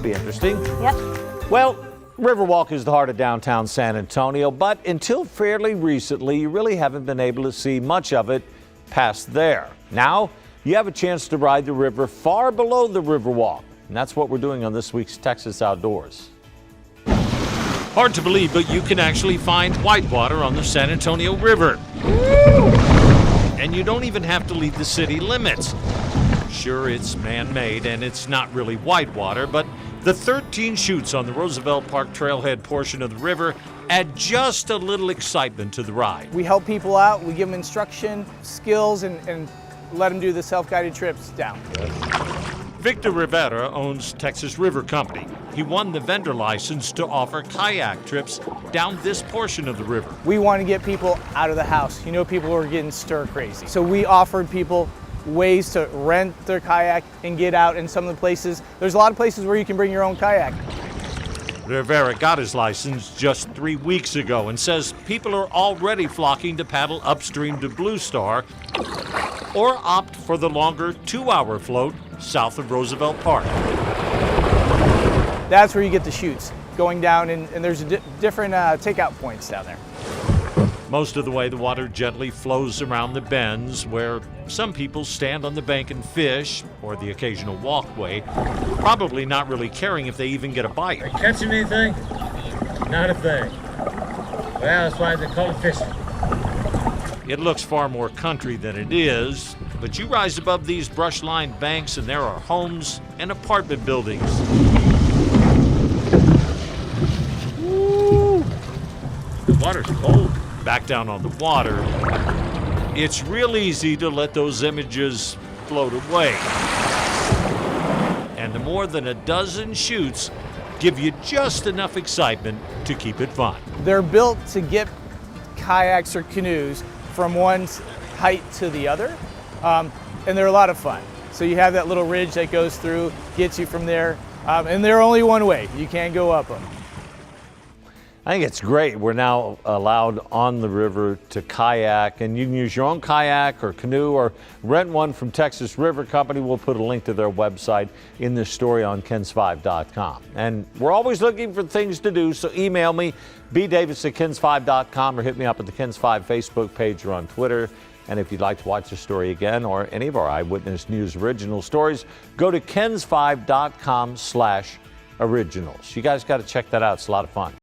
Be interesting. Yep. Well, Riverwalk is the heart of downtown San Antonio, but until fairly recently, you really haven't been able to see much of it past there. Now, you have a chance to ride the river far below the Riverwalk, and that's what we're doing on this week's Texas Outdoors. Hard to believe, but you can actually find whitewater on the San Antonio River. And you don't even have to leave the city limits. Sure, it's man-made and it's not really whitewater, but the 13 chutes on the Roosevelt Park trailhead portion of the river add just a little excitement to the ride. We help people out, we give them instruction, skills, and let them do the self-guided trips down. Victor Rivera owns Texas River Company. He won the vendor license to offer kayak trips down this portion of the river. We want to get people out of the house. You know, people are getting stir crazy. So we offered people ways to rent their kayak and get out in some of the places. There's a lot of places where you can bring your own kayak. Rivera got his license just 3 weeks ago and says people are already flocking to paddle upstream to Blue Star or opt for the longer 2-hour float south of Roosevelt Park. That's where you get the chutes going down, and there's different takeout points down there. Most of the way, the water gently flows around the bends where some people stand on the bank and fish, or the occasional walkway, probably not really caring if they even get a bite. Are you catching anything? Not a thing. Well, that's why they call it fishing. It looks far more country than it is, but you rise above these brush-lined banks and there are homes and apartment buildings. Woo! The water's cold. Back down on the water, it's real easy to let those images float away. And the more than a dozen chutes give you just enough excitement to keep it fun. They're built to get kayaks or canoes from one height to the other, and they're a lot of fun. So you have that little ridge that goes through, gets you from there, and they're only one way. You can't go up them. I think it's great. We're now allowed on the river to kayak, and you can use your own kayak or canoe or rent one from Texas River Company. We'll put a link to their website in this story on KENS5.com. And we're always looking for things to do, so email me, bdavis@KENS5.com, or hit me up at the KENS5 Facebook page or on Twitter. And if you'd like to watch the story again or any of our Eyewitness News original stories, go to KENS5.com/originals. You guys got to check that out. It's a lot of fun.